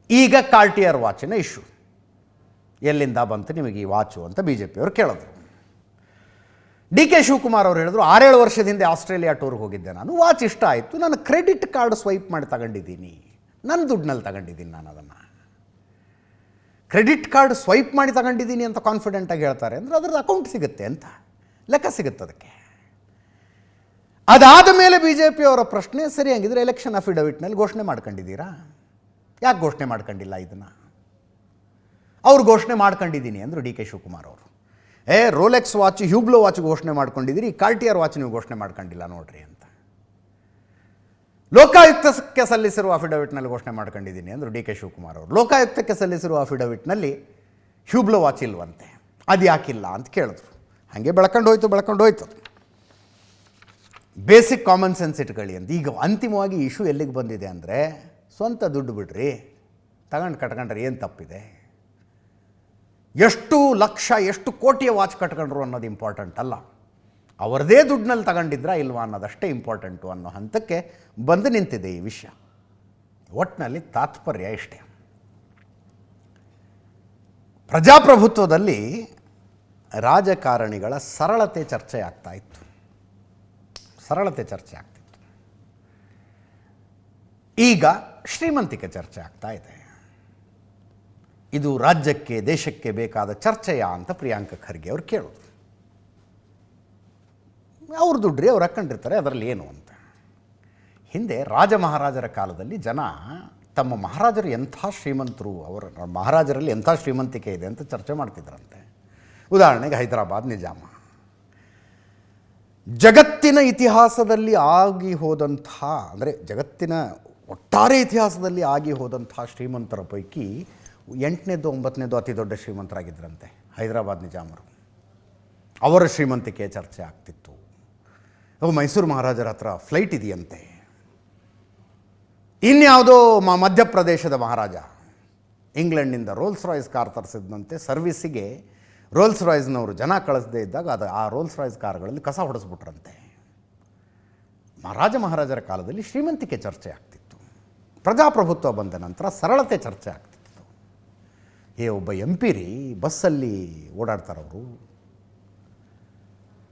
ಈಗ ಕಾರ್ಟಿಯರ್ ವಾಚಿನ ಇಶ್ಯೂ ಎಲ್ಲಿಂದ ಬಂತು ನಿಮಗೆ ಈ ವಾಚು ಅಂತ ಬಿ ಜೆ ಪಿಯವರು ಕೇಳಿದ್ರು. ಡಿ ಕೆ ಶಿವಕುಮಾರ್ ಅವರು ಹೇಳಿದ್ರು 6-7 ವರ್ಷದ ಹಿಂದೆ ಆಸ್ಟ್ರೇಲಿಯಾ ಟೂರ್ಗೆ ಹೋಗಿದ್ದೆ ನಾನು, ವಾಚ್ ಇಷ್ಟ ಆಯಿತು, ನಾನು ಕ್ರೆಡಿಟ್ ಕಾರ್ಡ್ ಸ್ವೈಪ್ ಮಾಡಿ ತಗೊಂಡಿದ್ದೀನಿ, ನನ್ನ ದುಡ್ಡಿನಲ್ಲಿ ತಗೊಂಡಿದ್ದೀನಿ, ನಾನು ಅದನ್ನು ಕ್ರೆಡಿಟ್ ಕಾರ್ಡ್ ಸ್ವೈಪ್ ಮಾಡಿ ತಗೊಂಡಿದ್ದೀನಿ ಅಂತ ಕಾನ್ಫಿಡೆಂಟಾಗಿ ಹೇಳ್ತಾರೆ ಅಂದರೆ ಅದರದ್ದು ಅಕೌಂಟ್ ಸಿಗುತ್ತೆ ಅಂತ ಲೆಕ್ಕ ಸಿಗುತ್ತೆ ಅದಕ್ಕೆ. ಅದಾದ ಮೇಲೆ ಬಿ ಜೆ ಪಿಯವರ ಪ್ರಶ್ನೆ, ಸರಿ ಹಂಗಿದ್ರೆ ಎಲೆಕ್ಷನ್ ಅಫಿಡವಿಟ್ನಲ್ಲಿ ಘೋಷಣೆ ಮಾಡ್ಕೊಂಡಿದ್ದೀರಾ, ಯಾಕೆ ಘೋಷಣೆ ಮಾಡ್ಕೊಂಡಿಲ್ಲ ಇದನ್ನು? ಅವ್ರು ಘೋಷಣೆ ಮಾಡ್ಕೊಂಡಿದ್ದೀನಿ ಅಂದರು ಡಿ ಕೆ ಶಿವಕುಮಾರ್ ಅವರು. ರೋಲೆಕ್ಸ್ ವಾಚ್, ಹ್ಯೂಬ್ಲೋ ವಾಚ್ ಘೋಷಣೆ ಮಾಡ್ಕೊಂಡಿದ್ದೀರಿ, ಕಾರ್ಟಿಯರ್ ವಾಚ್ ನೀವು ಘೋಷಣೆ ಮಾಡ್ಕೊಂಡಿಲ್ಲ ನೋಡ್ರಿ ಅಂತ. ಲೋಕಾಯುಕ್ತಕ್ಕೆ ಸಲ್ಲಿಸಿರುವ ಅಫಿಡವಿಟ್ನಲ್ಲಿ ಘೋಷಣೆ ಮಾಡ್ಕೊಂಡಿದ್ದೀನಿ ಅಂದರು ಡಿ ಕೆ ಶಿವಕುಮಾರ್ ಅವರು. ಲೋಕಾಯುಕ್ತಕ್ಕೆ ಸಲ್ಲಿಸಿರುವ ಅಫಿಡವಿಟ್ನಲ್ಲಿ ಹ್ಯೂಬ್ಲೋ ವಾಚ್ ಇಲ್ವಂತೆ, ಅದು ಯಾಕಿಲ್ಲ ಅಂತ ಕೇಳಿದ್ರು. ಹಾಗೆ ಬೆಳ್ಕೊಂಡು ಹೋಯ್ತು. ಬೇಸಿಕ್ ಕಾಮನ್ ಸೆನ್ಸ್ ಇಟ್ಕೊಳ್ಳಿ ಅಂತ. ಈಗ ಅಂತಿಮವಾಗಿ ಇಶ್ಯೂ ಎಲ್ಲಿಗೆ ಬಂದಿದೆ ಅಂದರೆ, ಸ್ವಂತ ದುಡ್ಡು ಬಿಡ್ರಿ, ಕಟ್ಕೊಂಡ್ರೆ ಏನು ತಪ್ಪಿದೆ? ಎಷ್ಟು ಲಕ್ಷ ಎಷ್ಟು ಕೋಟಿಯ ವಾಚ್ ಕಟ್ಕೊಂಡ್ರು ಅನ್ನೋದು ಇಂಪಾರ್ಟೆಂಟ್ ಅಲ್ಲ, ಅವರದೇ ದುಡ್ಡಿನಲ್ಲಿ ತಗೊಂಡಿದ್ರಾ ಇಲ್ವಾ ಅನ್ನೋದಷ್ಟೇ ಇಂಪಾರ್ಟೆಂಟು ಅನ್ನೋ ಹಂತಕ್ಕೆ ಬಂದು ನಿಂತಿದೆ ಈ ವಿಷಯ. ಒಟ್ಟಿನಲ್ಲಿ ತಾತ್ಪರ್ಯ ಇಷ್ಟೇ, ಪ್ರಜಾಪ್ರಭುತ್ವದಲ್ಲಿ ರಾಜಕಾರಣಿಗಳ ಸರಳತೆ ಚರ್ಚೆ ಆಗ್ತಾಯಿತ್ತು. ಈಗ ಶ್ರೀಮಂತಿಕೆ ಚರ್ಚೆ ಆಗ್ತಾ ಇದೆ. ಇದು ರಾಜ್ಯಕ್ಕೆ ದೇಶಕ್ಕೆ ಬೇಕಾದ ಚರ್ಚೆಯ ಅಂತ ಪ್ರಿಯಾಂಕ ಖರ್ಗೆ ಅವ್ರು ಕೇಳೋದು. ಅವ್ರು ದುಡ್ಡ್ರಿ ಅವ್ರು ಹಾಕ್ಕೊಂಡಿರ್ತಾರೆ, ಅದರಲ್ಲಿ ಏನು ಅಂತ. ಹಿಂದೆ ರಾಜ ಮಹಾರಾಜರ ಕಾಲದಲ್ಲಿ ಜನ ತಮ್ಮ ಮಹಾರಾಜರು ಎಂಥ ಶ್ರೀಮಂತರು, ಅವರ ಮಹಾರಾಜರಲ್ಲಿ ಎಂಥ ಶ್ರೀಮಂತಿಕೆ ಇದೆ ಅಂತ ಚರ್ಚೆ ಮಾಡ್ತಿದ್ರಂತೆ. ಉದಾಹರಣೆಗೆ ಹೈದರಾಬಾದ್ ನಿಜಾಮ. ಜಗತ್ತಿನ ಇತಿಹಾಸದಲ್ಲಿ ಆಗಿ ಹೋದಂಥ, ಅಂದರೆ ಜಗತ್ತಿನ ಒಟ್ಟಾರೆ ಇತಿಹಾಸದಲ್ಲಿ ಆಗಿ ಹೋದಂಥ ಶ್ರೀಮಂತರ ಪೈಕಿ 8ನೇದು 9ನೇದು ಅತಿ ದೊಡ್ಡ ಶ್ರೀಮಂತರಾಗಿದ್ದರಂತೆ ಹೈದರಾಬಾದ್ ನಿಜಾಮರು. ಅವರ ಶ್ರೀಮಂತಿಕೆ ಚರ್ಚೆ ಆಗ್ತಿತ್ತು. ಮೈಸೂರು ಮಹಾರಾಜರ ಹತ್ರ ಫ್ಲೈಟ್ ಇದೆಯಂತೆ. ಇನ್ಯಾವುದೋ ಮಧ್ಯಪ್ರದೇಶದ ಮಹಾರಾಜ ಇಂಗ್ಲೆಂಡ್ನಿಂದ ರೋಲ್ಸ್ ರಾಯ್ಸ್ ಕಾರ್ ತರಿಸಿದಂತೆ, ಸರ್ವಿಸಿಗೆ ರೋಲ್ಸ್ ರಾಯ್ಸ್ನವರು ಜನ ಕಳಿಸದೇ ಇದ್ದಾಗ ಆ ರೋಲ್ಸ್ ರಾಯ್ಸ್ ಕಾರ್ಗಳಲ್ಲಿ ಕಸ ಹೊಡೆಸ್ಬಿಟ್ರಂತೆ. ಮಹಾರಾಜರ ಕಾಲದಲ್ಲಿ ಶ್ರೀಮಂತಿಕೆ ಚರ್ಚೆ ಆಗ್ತಿತ್ತು. ಪ್ರಜಾಪ್ರಭುತ್ವ ಬಂದ ನಂತರ ಸರಳತೆ ಚರ್ಚೆ ಆಗ್ತಿತ್ತು. ಒಬ್ಬ ಎಂ ಪಿ ರೀ, ಬಸ್ಸಲ್ಲಿ ಓಡಾಡ್ತಾರವರು,